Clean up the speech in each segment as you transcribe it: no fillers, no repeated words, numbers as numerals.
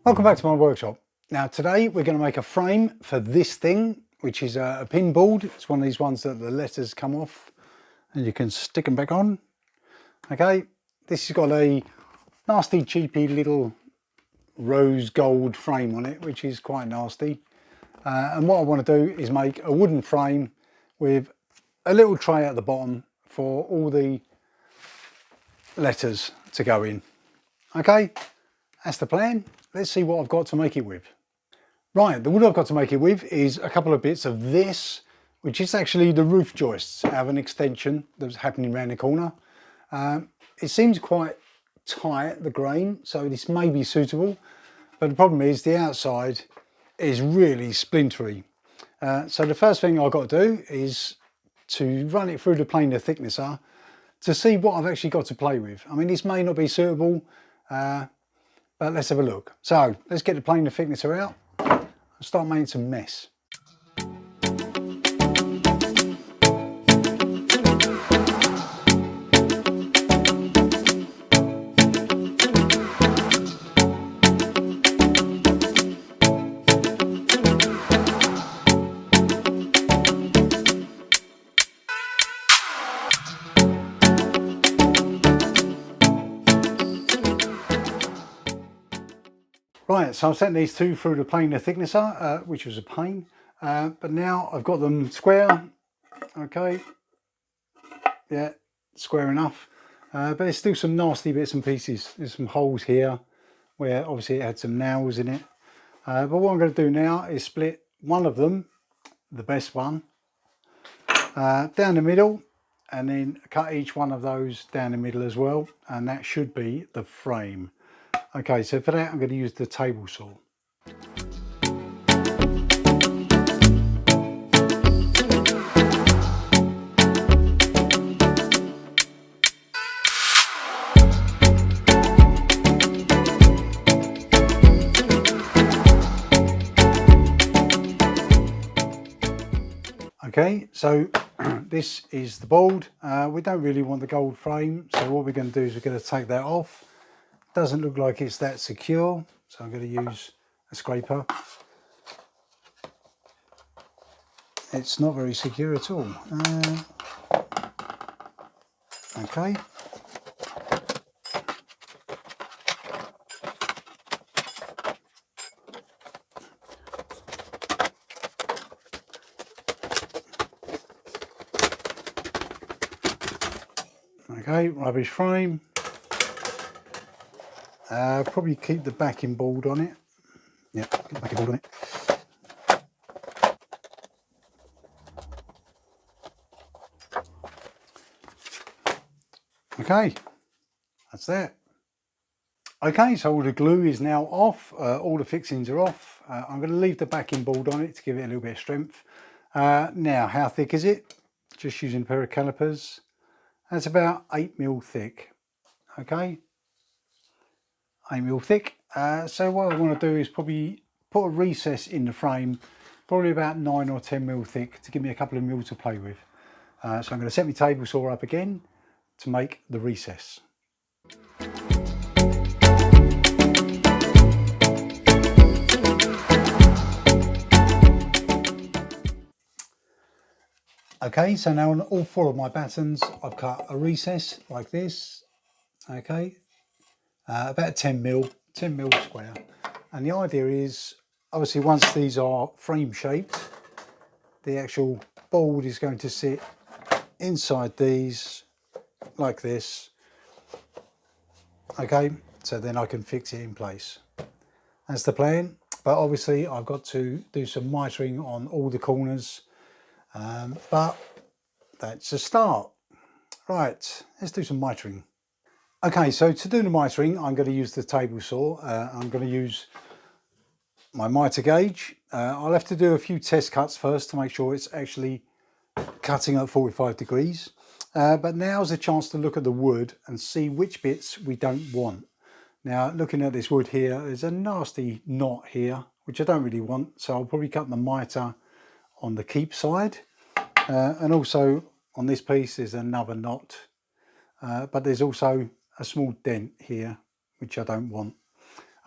Welcome back to my workshop. Now today we're going to make a frame for this thing, which is a pin board. It's one of these ones that the letters come off and you can stick them back on. Okay, this has got a nasty cheapy little rose gold frame on it, which is quite nasty. And what I want to do is make a wooden frame with a little tray at the bottom for all the letters to go in. Okay, that's the plan. Let's see what I've got to make it with. Right, the wood I've got to make it with is a couple of bits of this, which is actually the roof joists. I have an extension that's happening around the corner. It seems quite tight, the grain, so this may be suitable, but the problem is the outside is really splintery. So the first thing I've got to do is to run it through the planer thicknesser to see what I've actually got to play with. I mean, this may not be suitable, but let's have a look. So let's get the planer thicknesser out and start making some mess. Right, so I've sent these two through the planer thicknesser, which was a pain, but now I've got them square. Okay, yeah, square enough, but there's still some nasty bits and pieces. There's some holes here where obviously it had some nails in it, but what I'm going to do now is split one of them, the best one, down the middle, and then cut each one of those down the middle as well, and that should be the frame. Okay, so for that I'm going to use the table saw. Okay, so this is the board. We don't really want the gold frame, so what we're going to do is we're going to take that off. Doesn't look like it's that secure, so I'm going to use a scraper. It's not very secure at all. Okay. Okay, rubbish frame. Probably keep the backing board on it. Yeah, keep the backing board on it. Okay, that's that. Okay, so all the glue is now off. All the fixings are off. I'm going to leave the backing board on it to give it a little bit of strength. Now, how thick is it? Just using a pair of calipers. That's about 8mm thick. Okay. 8mm thick. So what I want to do is probably put a recess in the frame, probably about 9 or 10mm thick, to give me a couple of mil to play with. So I'm going to set my table saw up again to make the recess. Okay, so now on all 4 of my battens I've cut a recess like this. Okay, about 10mm square, and the idea is obviously once these are frame shaped, the actual board is going to sit inside these like this. Okay, so then I can fix it in place. That's the plan, but obviously I've got to do some mitering on all the corners, but that's a start. Right, let's do some mitering. Okay, so to do the mitering, I'm going to use the table saw. I'm going to use my miter gauge. I'll have to do a few test cuts first to make sure it's actually cutting at 45 degrees. But now's a chance to look at the wood and see which bits we don't want. Now, looking at this wood here, there's a nasty knot here, which I don't really want. So I'll probably cut the miter on the keep side. And also on this piece, there's another knot. But there's also a small dent here, which I don't want.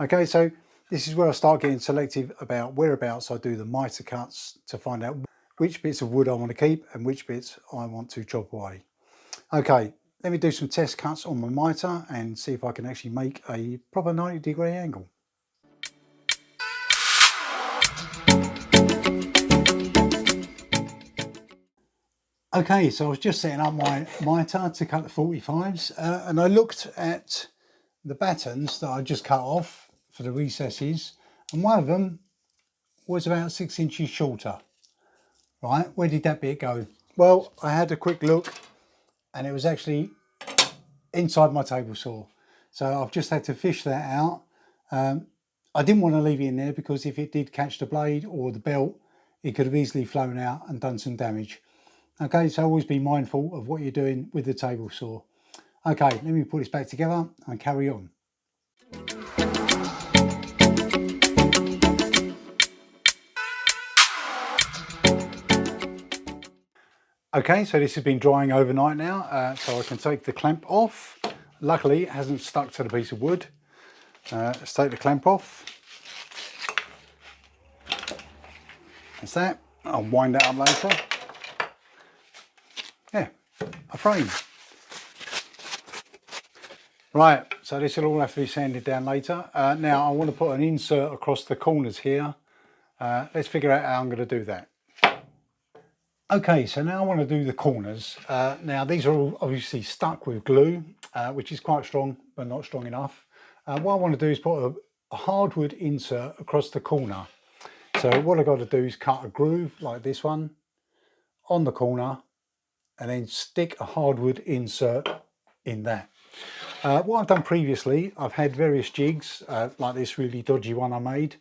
Okay, so This is where I start getting selective about whereabouts I do the mitre cuts to find out which bits of wood I want to keep and which bits I want to chop away. Okay, let me do some test cuts on my mitre and see if I can actually make a proper 90-degree angle. Okay, so I was just setting up my mitre to cut the 45s and I looked at the battens that I just cut off for the recesses, and one of them was about 6 inches shorter. Right, where did that bit go? Well, I had a quick look and it was actually inside my table saw. So I've just had to fish that out. I didn't want to leave it in there because if it did catch the blade or the belt, it could have easily flown out and done some damage. Okay, so always be mindful of what you're doing with the table saw. Okay, let me put this back together and carry on. Okay, so this has been drying overnight now, so I can take the clamp off. Luckily, it hasn't stuck to the piece of wood. Let's take the clamp off. That's that. I'll wind that up later. Yeah, a frame. Right, so this will all have to be sanded down later. Now I want to put an insert across the corners here. Let's figure out how I'm going to do that. Okay, so now I want to do the corners. Now these are all obviously stuck with glue, which is quite strong, but not strong enough. What I want to do is put a hardwood insert across the corner. So what I've got to do is cut a groove like this one on the corner and then stick a hardwood insert in that. What I've done previously, I've had various jigs, like this really dodgy one I made.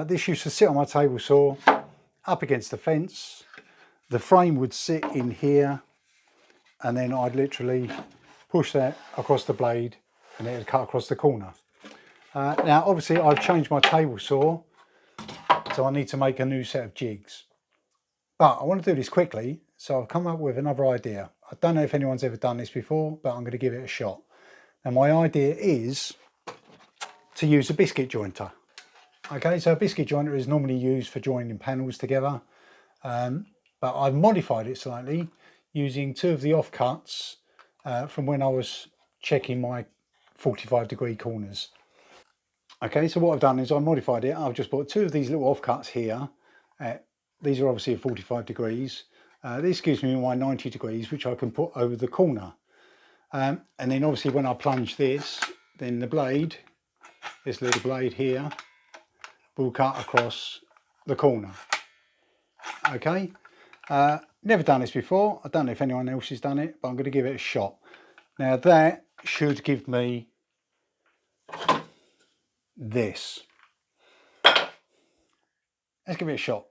This used to sit on my table saw up against the fence. The frame would sit in here and then I'd literally push that across the blade and it would cut across the corner. Now obviously I've changed my table saw, so I need to make a new set of jigs. But I want to do this quickly, so I've come up with another idea. I don't know if anyone's ever done this before, but I'm going to give it a shot. And my idea is to use a biscuit jointer. Okay, so a biscuit jointer is normally used for joining panels together. But I've modified it slightly using two of the offcuts from when I was checking my 45-degree corners. Okay, so what I've done is I modified it. I've just put two of these little offcuts here. These are obviously at 45 degrees. This gives me my 90 degrees, which I can put over the corner. And then obviously when I plunge this, then the blade, this little blade here, will cut across the corner. Okay. Never done this before. I don't know if anyone else has done it, but I'm going to give it a shot. Now that should give me this. Let's give it a shot.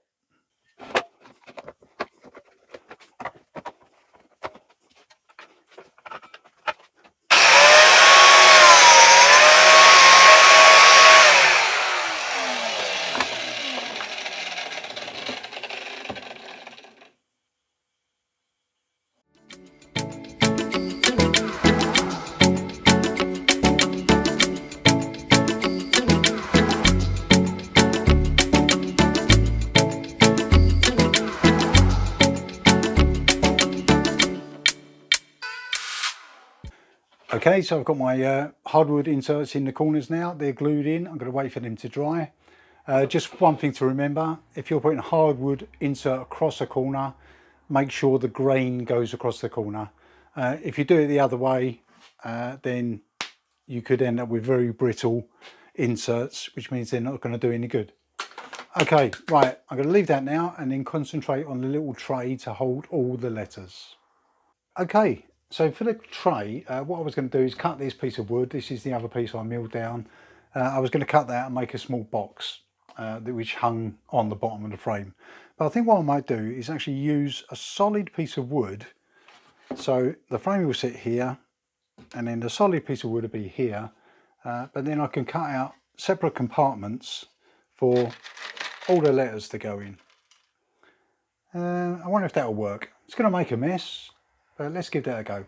Okay, so I've got my hardwood inserts in the corners now. They're glued in. I'm going to wait for them to dry. Just one thing to remember, if you're putting a hardwood insert across a corner, make sure the grain goes across the corner. If you do it the other way, then you could end up with very brittle inserts, which means they're not going to do any good. Okay, right, I'm going to leave that now and then concentrate on the little tray to hold all the letters. Okay, so for the tray, what I was going to do is cut this piece of wood. This is the other piece I milled down. I was going to cut that and make a small box which hung on the bottom of the frame. But I think what I might do is actually use a solid piece of wood. So the frame will sit here and then the solid piece of wood will be here. But then I can cut out separate compartments for all the letters to go in. I wonder if that'll work. It's going to make a mess, but let's give that a go.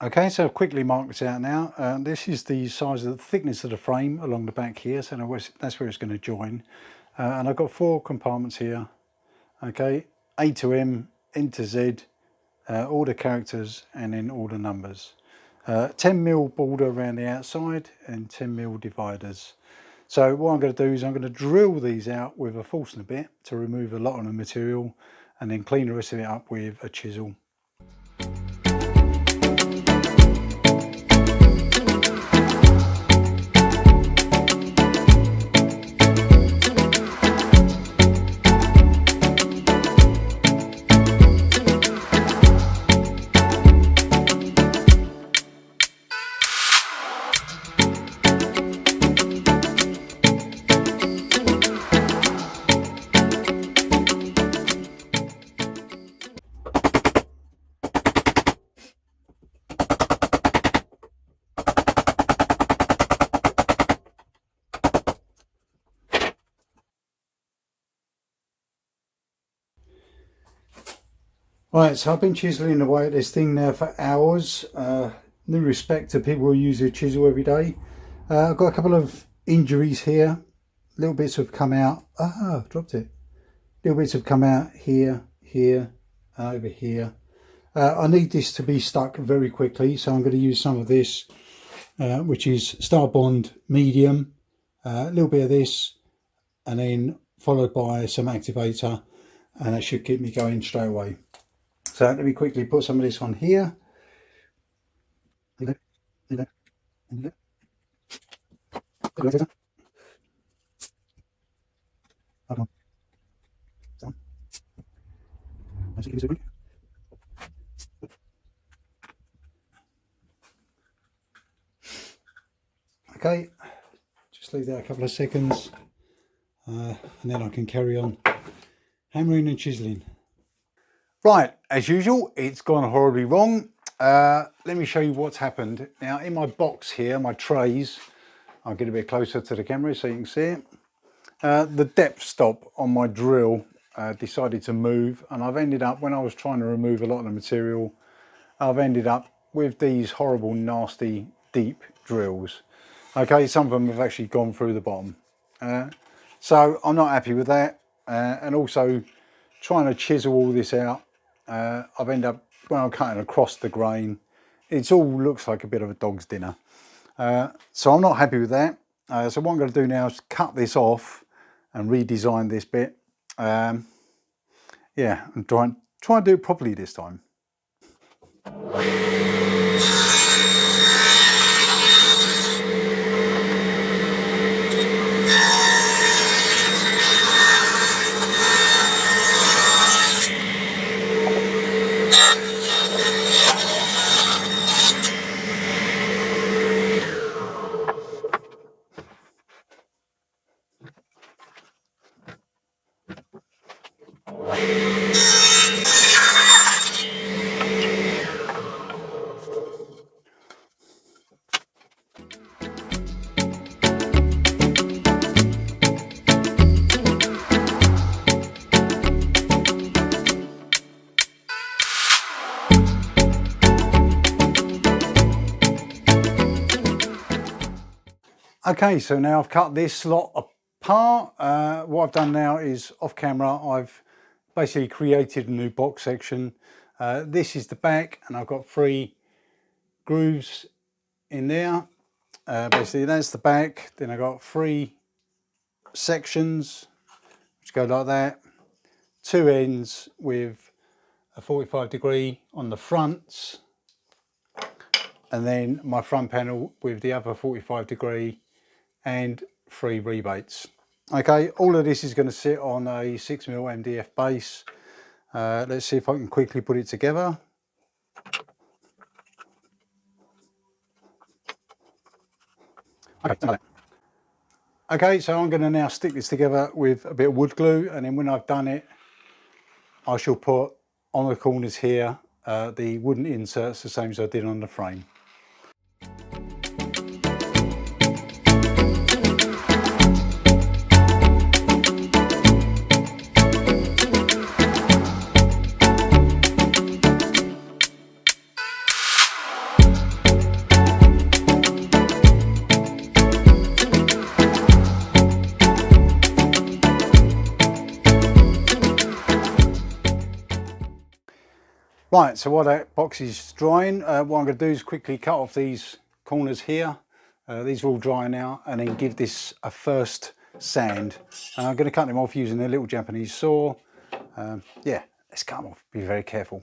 Okay, so I've quickly marked this out now. This is the size of the thickness of the frame along the back here, so that's where it's going to join. And I've got 4 compartments here. Okay, A to M, N to Z, all the characters and then all the numbers. 10mm border around the outside and 10mm dividers. So what I'm going to do is I'm going to drill these out with a Forstner bit to remove a lot of the material and then clean the rest of it up with a chisel. Right, so I've been chiseling away at this thing now for hours. New respect to people who use a chisel every day. I've got a couple of injuries here. Little bits have come out. Ah, dropped it. Little bits have come out here, here, and over here. I need this to be stuck very quickly, so I'm going to use some of this, which is Starbond medium. A little bit of this, and then followed by some activator, and that should keep me going straight away. So let me quickly put some of this on here. Okay, just leave that a couple of seconds and then I can carry on hammering and chiseling. Right, as usual, it's gone horribly wrong. Let me show you what's happened. Now in my box here, my trays, I'll get a bit closer to the camera so you can see it. The depth stop on my drill decided to move, and I've ended up, when I was trying to remove a lot of the material, I've ended up with these horrible, nasty, deep drills. Okay, some of them have actually gone through the bottom. So I'm not happy with that. And also trying to chisel all this out, I've ended up, when I'm cutting across the grain, it all looks like a bit of a dog's dinner. So I'm not happy with that. So what I'm going to do now is cut this off and redesign this bit. Yeah, and try and do it properly this time. Okay, so now I've cut this slot apart. What I've done now is, off camera, I've basically created a new box section. This is the back, and I've got 3 grooves in there. Basically that's the back. Then I've got 3 sections which go like that. 2 ends with a 45° on the fronts, and then my front panel with the other 45° and 3 rebates. Okay, all of this is going to sit on a 6mm MDF base. Let's see if I can quickly put it together. Okay, so I'm going to now stick this together with a bit of wood glue, and then when I've done it, I shall put on the corners here the wooden inserts, the same as I did on the frame. Right, so while that box is drying, what I'm going to do is quickly cut off these corners here. These are all dry now, and then give this a first sand. I'm going to cut them off using a little Japanese saw. Yeah, let's cut them off. Be very careful.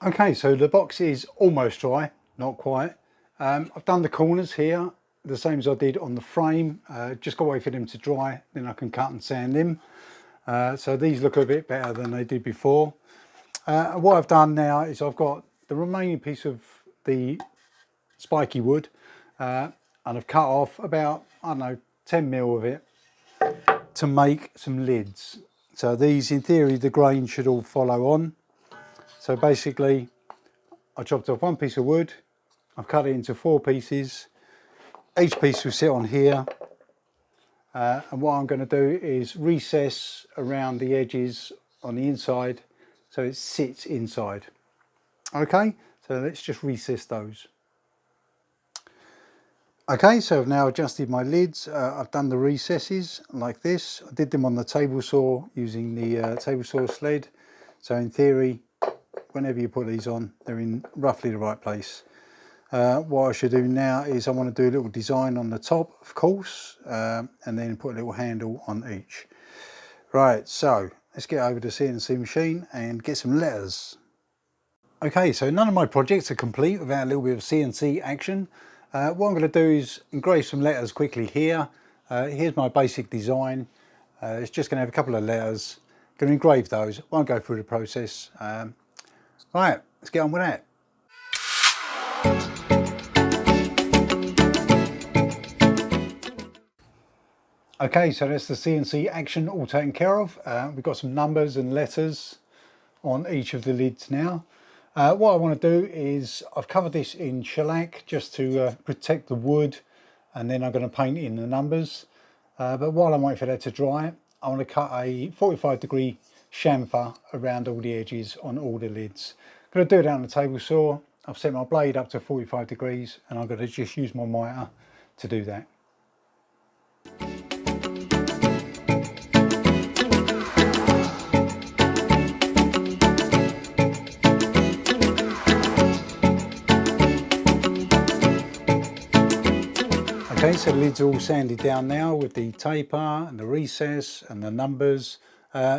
Okay, so the box is almost dry, not quite. I've done the corners here, the same as I did on the frame. Just got to wait for them to dry, then I can cut and sand them. So these look a bit better than they did before. What I've done now is I've got the remaining piece of the spiky wood, and I've cut off about, I don't know, 10 mil of it to make some lids. So these, in theory, the grain should all follow on. So basically, I chopped off one piece of wood, I've cut it into 4 pieces. Each piece will sit on here. And what I'm going to do is recess around the edges on the inside so it sits inside. Okay, so let's just recess those. Okay, so I've now adjusted my lids. I've done the recesses like this. I did them on the table saw using the table saw sled. So in theory, whenever you put these on, they're in roughly the right place. What I should do now is I want to do a little design on the top, of course, and then put a little handle on each. Right, so let's get over to the CNC machine and get some letters. Okay, so none of my projects are complete without a little bit of CNC action. What I'm going to do is engrave some letters quickly here. Here's my basic design. It's just going to have a couple of letters. Going to engrave those. Won't go through the process. Right, let's get on with that. Okay, so that's the CNC action all taken care of. We've got some numbers and letters on each of the lids now. What I want to do is I've covered this in shellac just to protect the wood, and then I'm going to paint in the numbers. But while I'm waiting for that to dry, I want to cut a 45-degree chamfer around all the edges on all the lids. I'm going to do it on the table saw. I've set my blade up to 45 degrees and I'm going to just use my miter to do that. Okay, so the lids are all sanded down now with the taper and the recess and the numbers.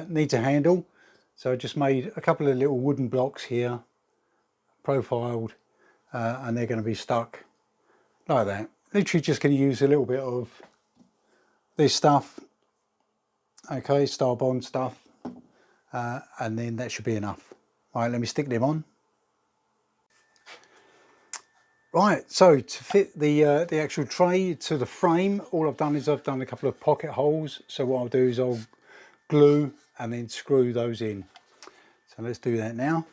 Needs a handle, so I just made a couple of little wooden blocks here, profiled, and they're going to be stuck like that. Literally just going to use a little bit of this stuff, okay, Starbond stuff, and then that should be enough. All right, let me stick them on. Right, so to fit the actual tray to the frame, all I've done is I've done a couple of pocket holes. So what I'll do is I'll glue and then screw those in. So let's do that now.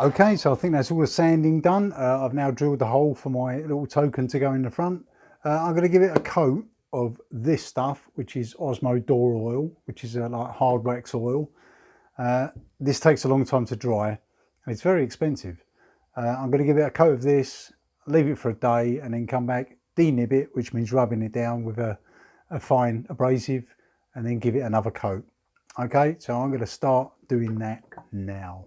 Okay, so I think that's all the sanding done. I've now drilled the hole for my little token to go in the front. I'm going to give it a coat of this stuff, which is Osmo door oil, which is like hard wax oil. This takes a long time to dry and it's very expensive. I'm going to give it a coat of this, leave it for a day and then come back denib it, which means rubbing it down with a fine abrasive, and then give it another coat. Okay, so I'm going to start doing that now,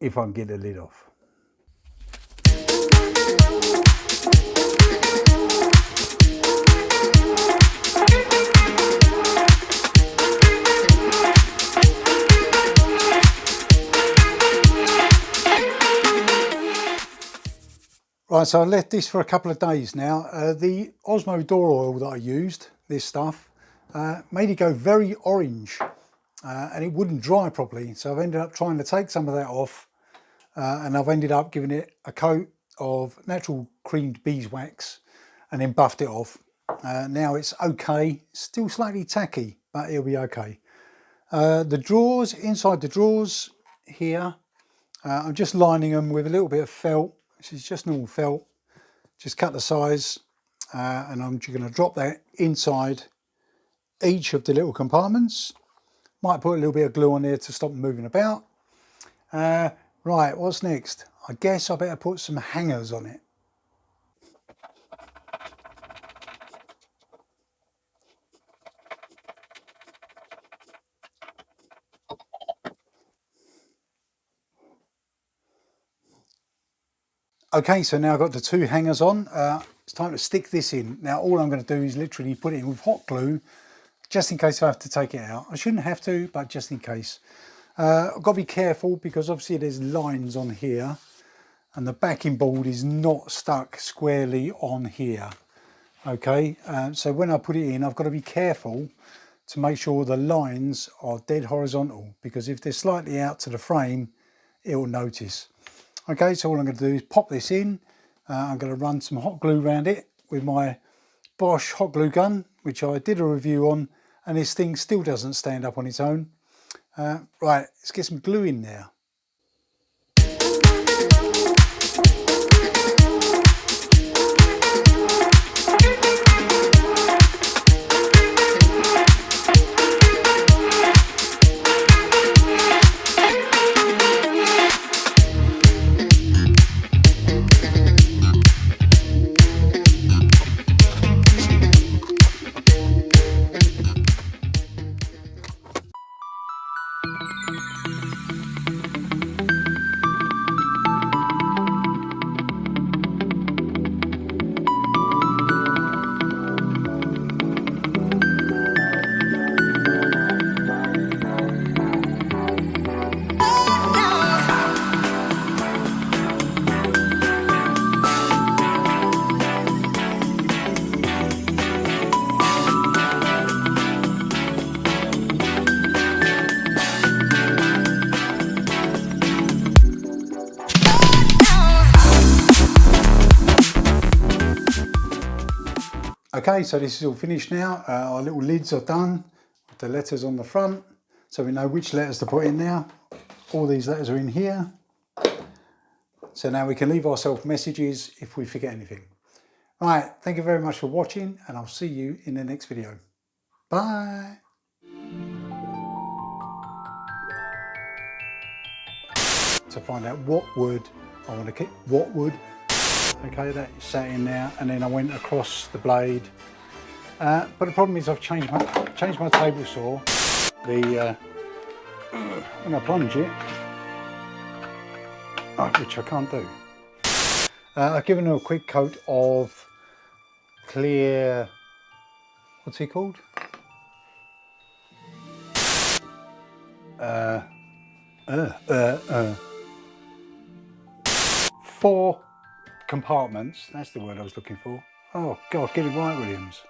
if I can get the lid off. Right, so I left this for a couple of days now. The Osmo door oil that I used, this stuff, made it go very orange and it wouldn't dry properly. So I've ended up trying to take some of that off and I've ended up giving it a coat of natural creamed beeswax and then buffed it off. Now it's okay, still slightly tacky, but it'll be okay. The drawers, inside the drawers here, I'm just lining them with a little bit of felt. This is just normal felt. Just cut the size and I'm just going to drop that inside each of the little compartments. Might put a little bit of glue on there to stop them moving about. Right, what's next? I guess I better put some hangers on it. Okay, so now I've got the two hangers on. It's time to stick this in. Now all I'm going to do is literally put it in with hot glue, just in case I have to take it out. I shouldn't have to, but just in case. I've got to be careful because obviously there's lines on here and the backing board is not stuck squarely on here. Okay, so when I put it in, I've got to be careful to make sure the lines are dead horizontal, because if they're slightly out to the frame, it will notice. Okay, so all I'm going to do is pop this in. I'm going to run some hot glue around it with my Bosch hot glue gun, which I did a review on, and this thing still doesn't stand up on its own. Right, let's get some glue in there. Okay, so this is all finished now. Our little lids are done with the letters on the front, so we know which letters to put in now. All these letters are in here. So now we can leave ourselves messages if we forget anything. Right, thank you very much for watching, and I'll see you in the next video. Bye. To find out what wood I want to keep, what wood. Okay, that sat in there, and then I went across the blade. But the problem is I've changed my table saw. When I plunge it, which I can't do. I've given her a quick coat of clear. What's he called? 4 compartments. That's the word I was looking for. Oh God, get it right, Williams.